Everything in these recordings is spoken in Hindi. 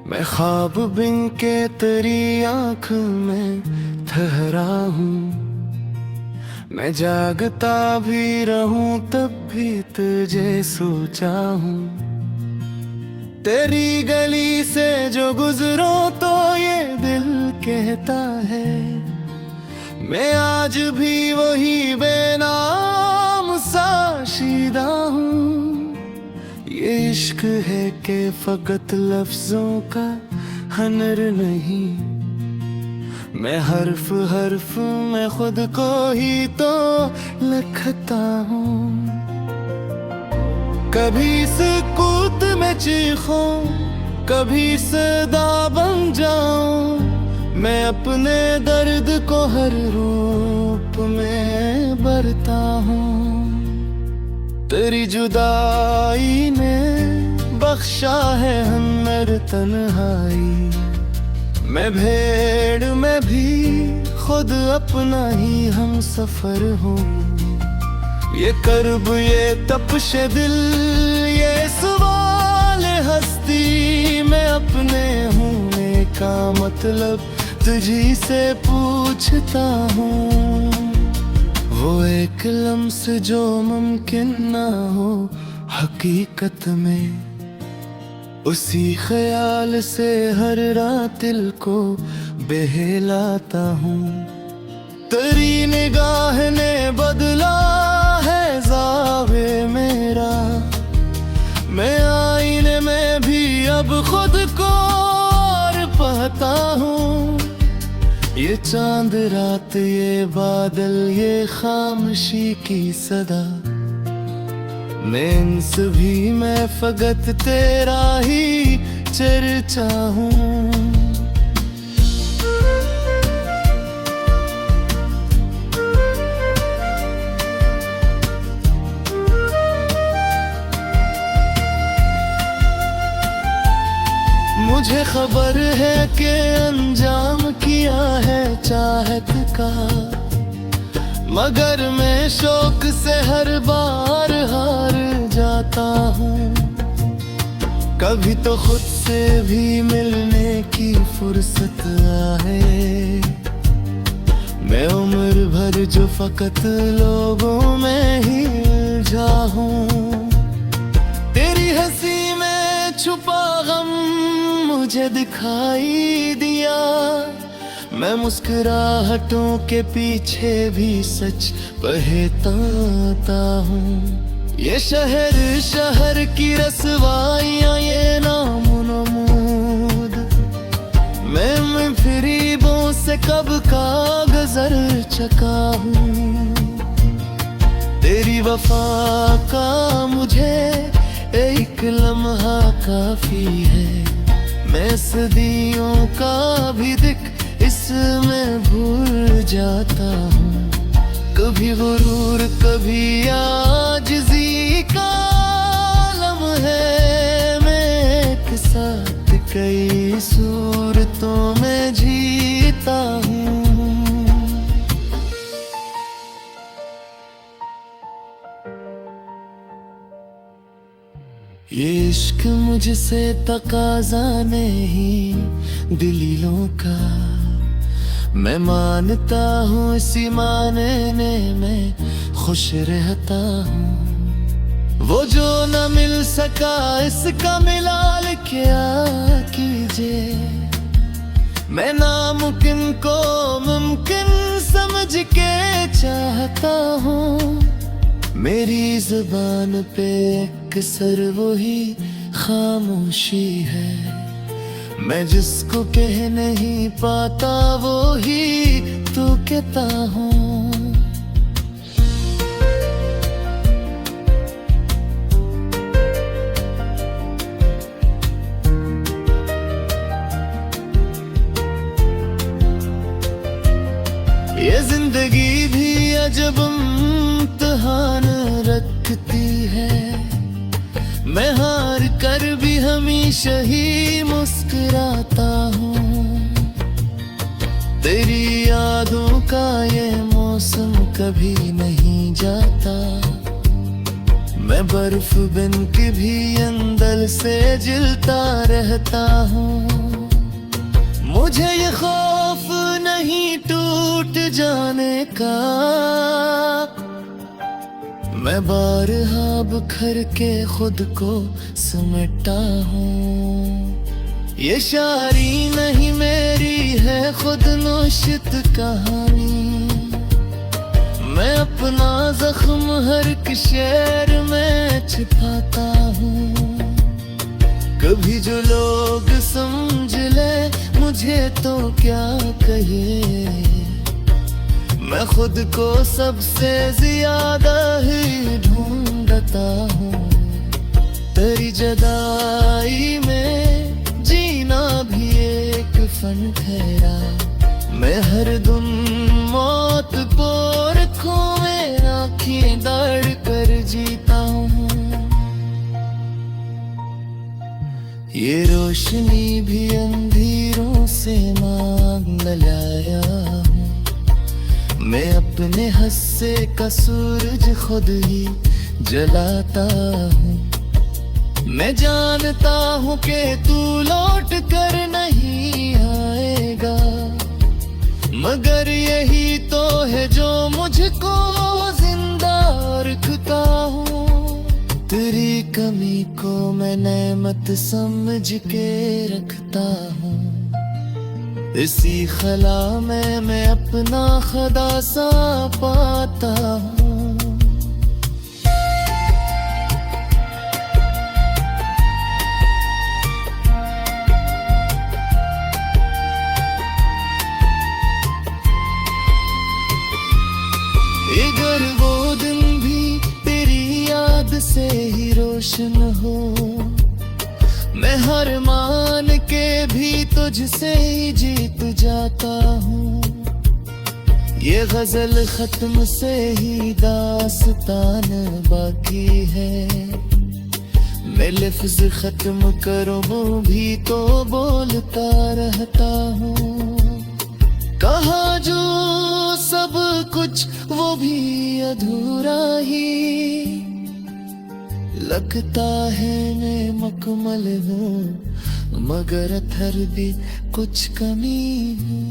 मैं ख्वाब बिन के तेरी आँख में ठहरा हूँ। मैं जागता भी रहूं तब भी तुझे सोचा हूँ। तेरी गली से जो गुजरो तो ये दिल कहता है मैं आज भी वही बेनाम साशीदा हूँ। ये इश्क है कि फकत लफ्जों का हनर नहीं, मैं हर्फ हर्फ में खुद को ही तो लिखता हूँ। कभी सुकूत में चीखूं, कभी सदा बन जाऊं, मैं अपने दर्द को हर रूप में भरता हूँ। तेरी जुदाई ने बख्शा है हन्नर तन्हाई। मैं भेड़ में भी खुद अपना ही हम सफर हूँ। ये कर्ब ये तपश दिल ये सवाल हस्ती, मैं अपने होने का मतलब तुझी से पूछता हूँ। वो एक लम्स जो मुमकिन ना हो हकीकत में, उसी ख्याल से हर रात दिल को बहलाता हूँ। तेरी निगाह ने बदला है ज़ावे मेरा, मैं आईने में भी अब खुद को और पाता हूँ। ये चांद रात ये बादल ये खामोशी की सदा, मैं इन सभी में फकत तेरा ही चर्चा हूँ। मुझे खबर है कि अंजाम किया है चाहत का, मगर मैं शौक से हर बार हार जाता हूँ। कभी तो खुद से भी मिलने की फुर्सत आए, मैं उम्र भर जो फकत लोगों में ही उलझा हूँ। तेरी हंसी में छुपा गम मुझे दिखाई दिया, मैं मुस्कुराहटों के पीछे भी सच पहचानता हूँ। ये शहर शहर की रसवाइयाँ ये नामुनमूद, मैं फिरीबों से कब का गुजर चुका हूँ। तेरी वफा का मुझे एक लम्हा काफी है, मैं सदियों का भी दिख इसमें भूल जाता हूँ। कभी गुरूर कभी आजिज़ी का आलम है, मैं एक साथ कई सूरतों में जीता हूँ। ये इश्क मुझसे तकाजा नहीं दलीलों का, मैं मानता हूँ इसी मानने में खुश रहता हूँ। वो जो न मिल सका इसका मिलाल क्या कीजिए, मैं नामुमकिन को मुमकिन समझ के चाहता हूँ। मेरी जुबान पे अक्सर वही खामोशी है, मैं जिसको कह नहीं पाता वो ही तो कहता हूँ। ये जिंदगी भी अजब इम्तिहान रखती है, मैं हार कर भी हमेशा ही मुस्कुराता हूँ। तेरी यादों का ये मौसम कभी नहीं जाता, मैं बर्फ बिन के भी अंदर से जलता रहता हूँ। मुझे ये खौफ नहीं टूट जाने का, मैं बारहा बिखर के खुद को समेटा हूँ। ये शायरी नहीं मेरी है खुद नोशित कहानी, मैं अपना जख्म हर एक शेर में छिपाता हूँ। कभी जो लोग समझ ले मुझे तो क्या कहे, मैं खुद को सबसे ज्यादा ही ढूंढता हूँ। तेरी जुदाई में जीना भी एक फन ठहरा, मैं हर दिन मौत को रखूं में आँखें दाड़ कर जीता हूँ। ये रोशनी भी अंधेरों से मांग लाया हूँ, मैं अपने हस्से का सूरज खुद ही जलाता हूँ। मैं जानता हूँ कि तू लौट कर नहीं आएगा, मगर यही तो है जो मुझको जिंदा रखता हूँ। तेरी कमी को मैं नेमत समझ के रखता हूँ, इसी खला में मैं अपना खुदा सा पाता हूँ। अगर वो दिन भी तेरी याद से ही रोशन हो, मैं हार मान के भी तुझसे ही जीत जाता हूँ। ये गजल खत्म से ही दास्तान बाकी है, मैं लफ्ज खत्म करूँ भी तो बोलता रहता हूँ। कहा जो सब कुछ वो भी अधूरा ही लगता है, मैं मुकम्मल हूँ मगर अथर भी कुछ कमी है।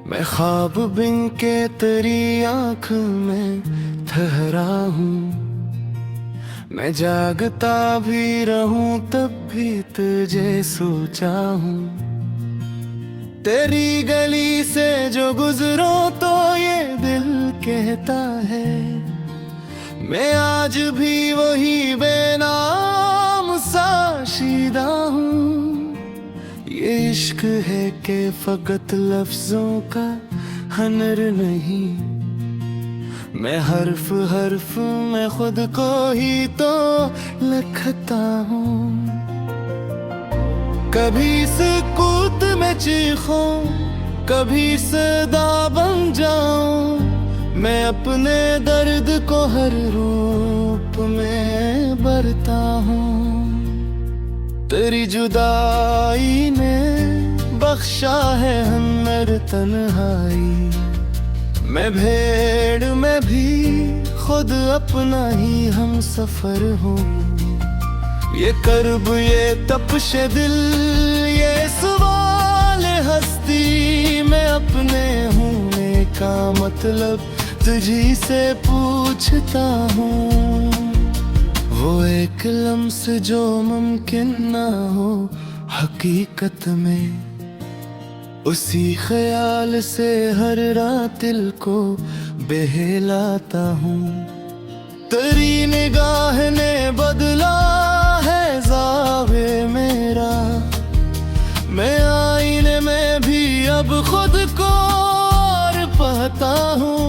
मैं ख्वाब बिन के तेरी आँख में ठहरा हूँ, मैं जागता भी रहूं तब भी तुझे सोचा हूँ। तेरी गली से जो गुजरो तो ये दिल कहता है, मैं आज भी वही बेनाम साशीदा हूँ। ये इश्क है कि फकत लफ्जों का हनर नहीं, मैं हर्फ हर्फ में खुद को ही तो लिखता हूँ। कभी सुकूत में चीखूं, कभी सदा बन जाऊं, मैं अपने दर्द को हर रूप में भरता हूँ। तेरी जुदाई ने बख्शा है हन्नर तन्हाई, मैं भेड़ में भी खुद अपना ही हम सफर हूँ। ये कर्ब ये तपश दिल ये सवाल हस्ती, मैं अपने होने का मतलब तुझी से पूछता हूँ। वो एक लम्स जो मुमकिन ना हो हकीकत में, उसी ख्याल से हर रात दिल को बहलाता हूँ। तेरी निगाह ने बदला है ज़ावे मेरा, मैं आईने में भी अब खुद को और पाता हूँ।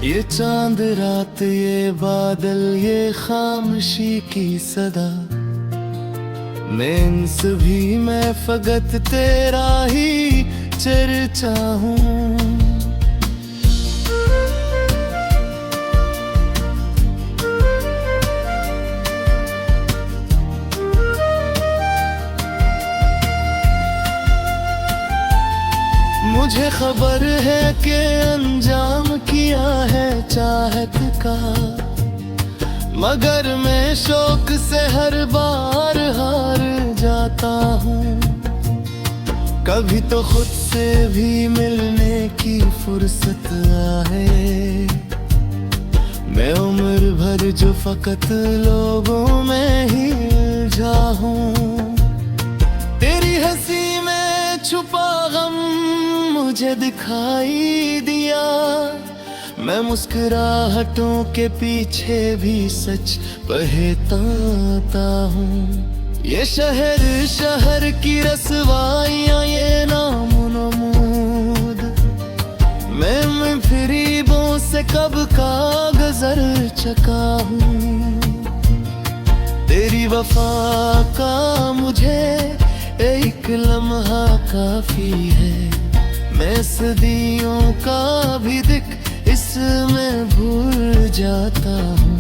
ये चांद रात ये बादल ये खामोशी की सदा, मैं इन सभी में फकत तेरा ही चर्चा हूँ। मुझे खबर है कि अंजाम किया है चाहत का, मगर मैं शौक से हर बार हार जाता हूँ। कभी तो खुद से भी मिलने की फुर्सत आए, मैं उम्र भर जो फकत लोगों में ही उलझा हूँ। तेरी हंसी में छुपा गम मुझे दिखाई दिया, मैं मुस्कुराहटों के पीछे भी सच पहचानता हूँ। ये शहर की रसवाइयाँ, ये नामो-नमूद, मैं फिरीबों से कब का गुजर चुका हूँ। तेरी वफा का मुझे एक लम्हा काफी है, मैं सदियों का भी दिख इसमें भूल जाता हूँ।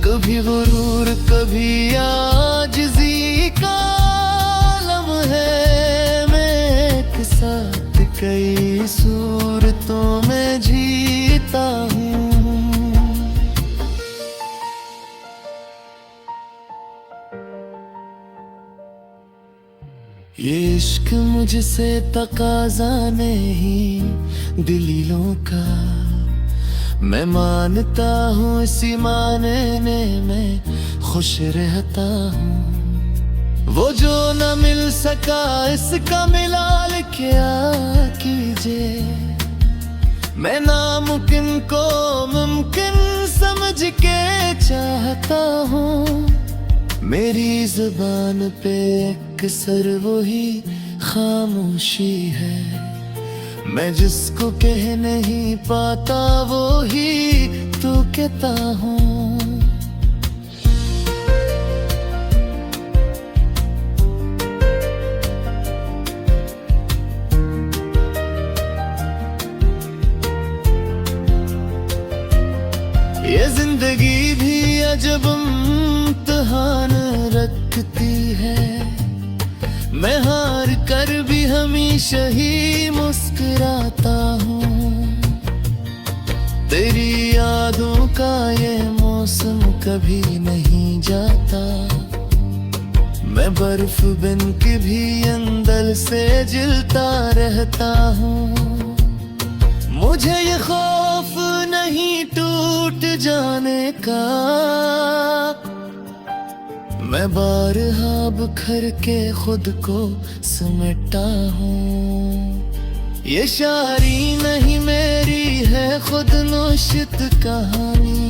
कभी गुरूर कभी आजिज़ी का लम्हा है, मैं एक साथ कई सूरतों में जीता हूँ। ये इश्क मुझसे तकाज़ा नहीं दलीलों का, मैं मानता हूँ इसी मानने में खुश रहता हूँ। वो जो न मिल सका इसका मिलाल क्या कीजिए, मैं नामुमकिन को मुमकिन समझ के चाहता हूँ। मेरी जुबान पे अक्सर वही खामोशी है, मैं जिसको कह नहीं पाता वो ही तो कहता हूँ। ये जिंदगी भी अजब इम्तिहान रखती है, मैं हार कर भी हमेशा ही मुस्कुराता हूँ। तेरी यादों का ये मौसम कभी नहीं जाता, मैं बर्फ बिन के भी अंदर से जलता रहता हूँ। मुझे ये खौफ नहीं टूट जाने का, मैं बारहा बिखर के खुद को समेटा हूँ। ये शायरी नहीं मेरी है खुद नोशित कहानी,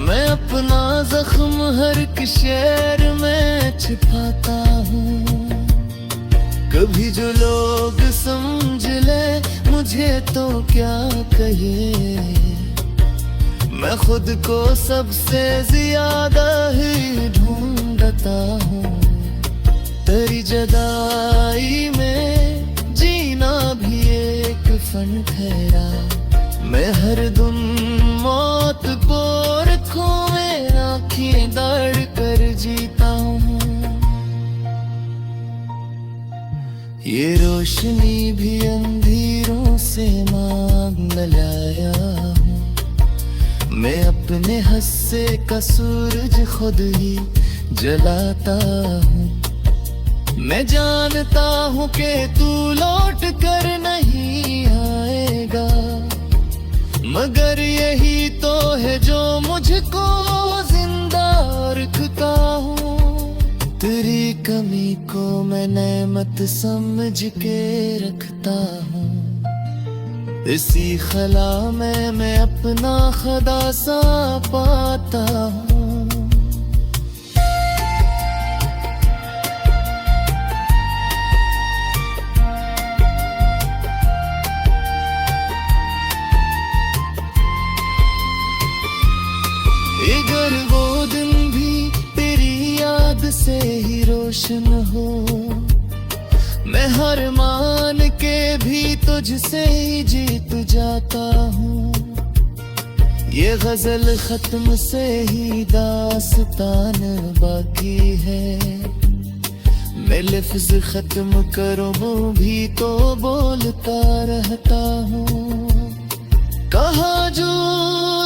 मैं अपना जख्म हर एक शेर में छिपाता हूँ। कभी जो लोग समझ ले मुझे तो क्या कहे, मैं खुद को सबसे ज्यादा ही ढूंढता हूँ। तेरी जुदाई में जीना भी एक फन ठहरा, मैं हर दिन मौत को रखूं में आँखें दाड़ कर जीता हूँ। ये रोशनी भी अंधेरों से मांग लाया हूँ, मैं अपने हस्से का सूरज खुद ही जलाता हूँ। मैं जानता हूँ कि तू लौट कर नहीं आएगा, मगर यही तो है जो मुझको जिंदा रखता हूँ। तेरी कमी को मैं नेमत समझ के रखता हूँ, इसी खला में मैं अपना खुदा सा पाता हूँ। अगर वो दिन भी तेरी याद से ही रोशन हो, मैं हार मान के भी तुझसे ही जीत जाता हूँ। ये गजल खत्म से ही दास्तान बाकी है, मैं लफ्ज खत्म करूं वो भी तो बोलता रहता हूँ। कहा जो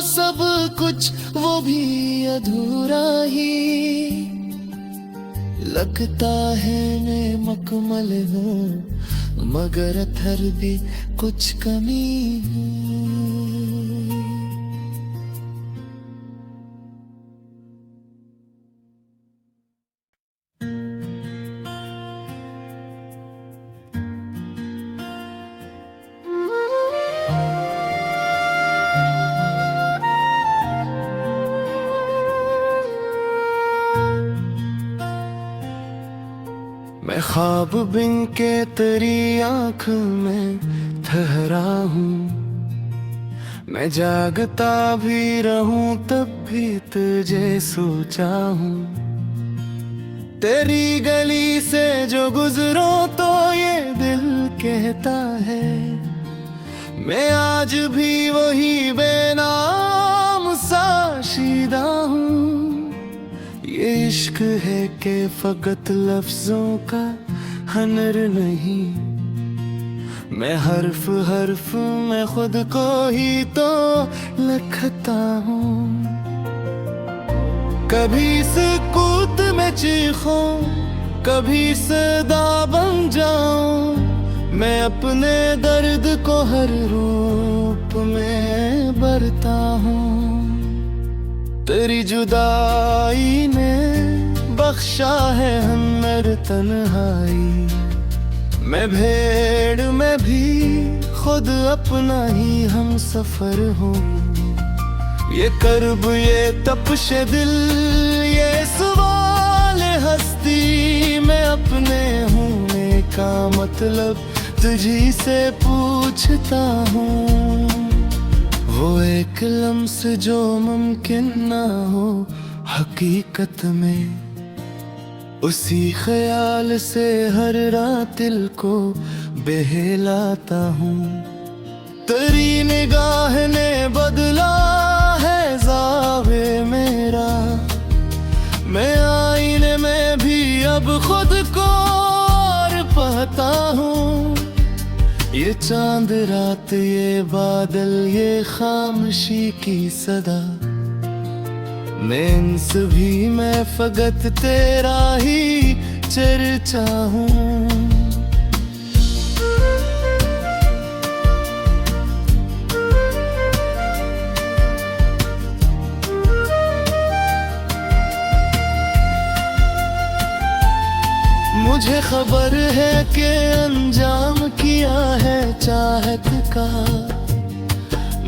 सब कुछ वो भी अधूरा ही लगता है। मैं मुकम्मल हूँ मगर अथर भी कुछ कमी है। मैं ख्वाब बिन के तेरी आँख में ठहरा हूँ। मैं जागता भी रहूं तब भी तुझे सोचा हूँ। तेरी गली से जो गुजरो तो ये दिल कहता है मैं आज भी वही बेनाम साशीदा हूँ। ये इश्क है कि फकत लफ्जों का हनर नहीं। मैं हर्फ हर्फ में खुद को ही तो लिखता हूँ। कभी सुकूत में चीखूं कभी सदा बन जाऊं। मैं अपने दर्द को हर रूप में भरता हूँ। तेरी जुदाई ने बख्शा है हन्नर तन्हाई। मैं भेड़ में भी खुद अपना ही हम सफर हूँ। ये कर्ब ये तपश दिल ये सवाल हस्ती मैं अपने होने का मतलब तुझी से पूछता हूँ। वो एक लम्स जो मुमकिन ना हो हकीकत में उसी ख्याल से हर रात दिल को बहलाता हूँ। तेरी निगाह ने बदला है ज़ावे मेरा। मैं आईने में भी अब खुद को और पाता हूँ। ये चांद रात ये बादल ये खामोशी की सदा मैं इन सभी में फकत तेरा ही चर्चा हूँ। मुझे खबर है कि अंजाम किया है चाहत का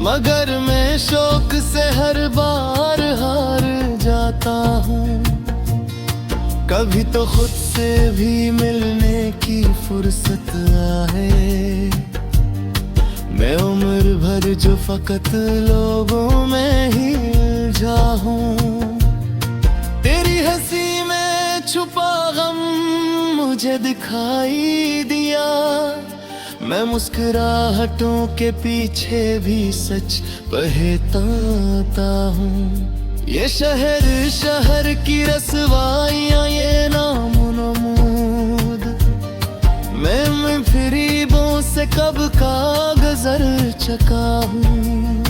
मगर मैं शौक से हर बार हार जाता हूँ। कभी तो खुद से भी मिलने की फुर्सत आए। मैं उम्र भर जो फकत लोगों में ही उलझा हूँ। तेरी हंसी में छुपा गम मुझे दिखाई दिया। मैं मुस्कुराहटों के पीछे भी सच पहचानता हूँ। ये शहर शहर की रसवाइयाँ ये नामो नमूद मैं फिरीबों से कब का गुजर चुका हूँ।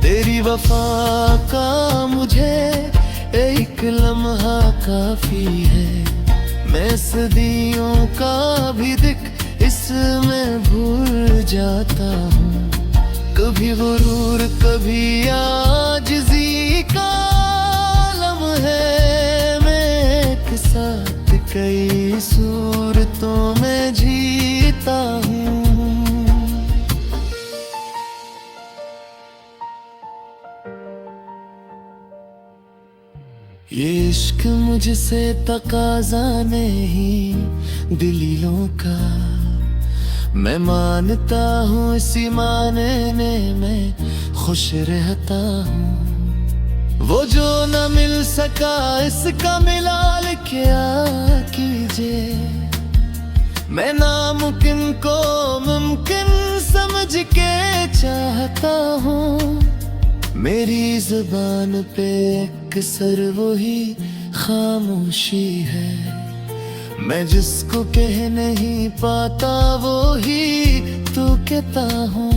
तेरी वफा का मुझे एक लम्हा काफी है। मैं सदियों का भी दिख इसमें भूल जाता हूँ। कभी गुरूर कभी आजिज़ी का लम्हा है। मैं एक साथ कई सूरतों में जीता हूँ। ये इश्क मुझसे तकाजा नहीं दलीलों का। मैं मानता हूँ इसी मानने में खुश रहता हूँ। वो जो न मिल सका इसका मिलाल क्या कीजिए। मैं नामुमकिन को मुमकिन समझ के चाहता हूँ। मेरी जुबान पे अक्सर वही खामोशी है। मैं जिसको कह नहीं पाता वो ही तू कहता हूँ।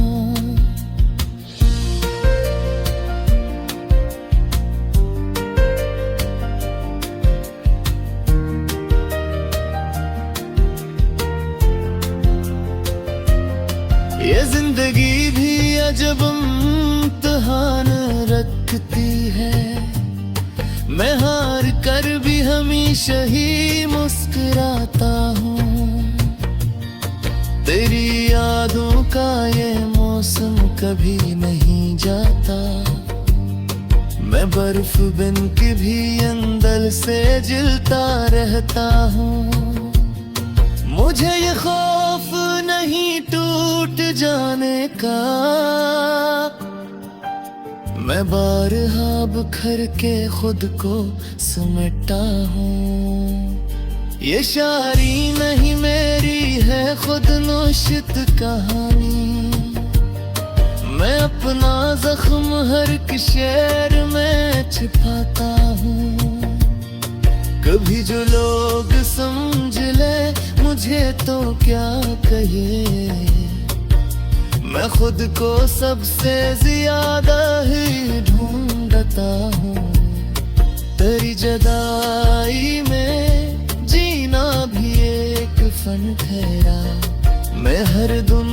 ये जिंदगी भी अजब इम्तिहान रखती है, मैं हार कर भी हमेशा ही मुस्कुराता हूँ। तेरी यादों का ये मौसम कभी नहीं जाता, मैं बर्फ बिन के भी अंदर से जलता रहता हूँ। मुझे ये खौफ नहीं टूट जाने का, मैं बारहा बिखर के खुद को समेटा हूँ। ये शायरी नहीं मेरी है खुद नोशित कहानी, मैं अपना जख्म हर एक शेर में छिपाता हूँ। कभी जो लोग समझ ले मुझे तो क्या कहे, मैं खुद को सबसे ज्यादा ही ढूंढता हूँ। तेरी जुदाई में जीना भी एक फन ठहरा, मैं हर दिन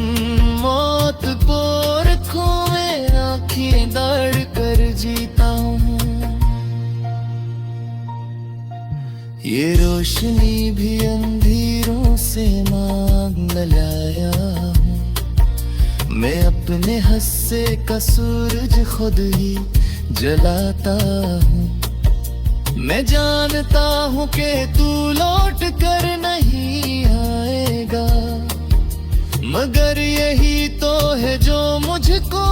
मौत को रखूं में आँखें दाड़ कर जीता हूँ। ये रोशनी भी अंधेरों से मांग लाया हूँ, मैं अपने हस्से का सूरज खुद ही जलाता हूँ। मैं जानता हूँ कि तू लौट कर नहीं आएगा, मगर यही तो है जो मुझको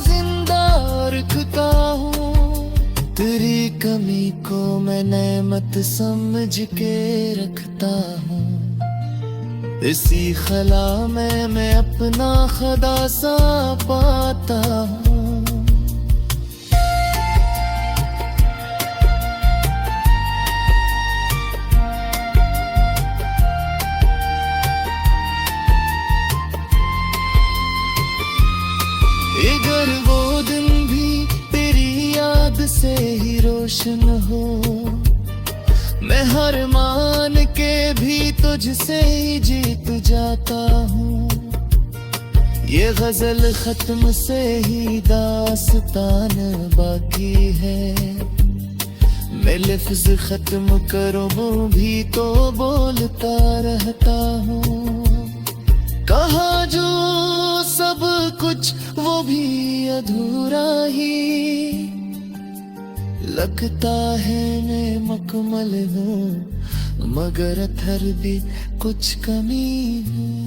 जिंदा रखता हूँ। तेरी कमी को मैं नेमत समझ के रखता हूँ, इसी खला में मैं अपना खुदा सा पाता हूँ। अगर वो दिन भी तेरी याद से ही रोशन हो, मैं हार मान के भी तुझसे ही जीत जाता हूँ। ये गजल खत्म से ही दास्तान बाकी है, मैं लफ्ज खत्म करूँ वो भी तो बोलता रहता हूँ। कहा जो सब कुछ वो भी अधूरा ही लगता है, मैं मुकम्मल हूँ मगर अथर भी कुछ कमी हूँ।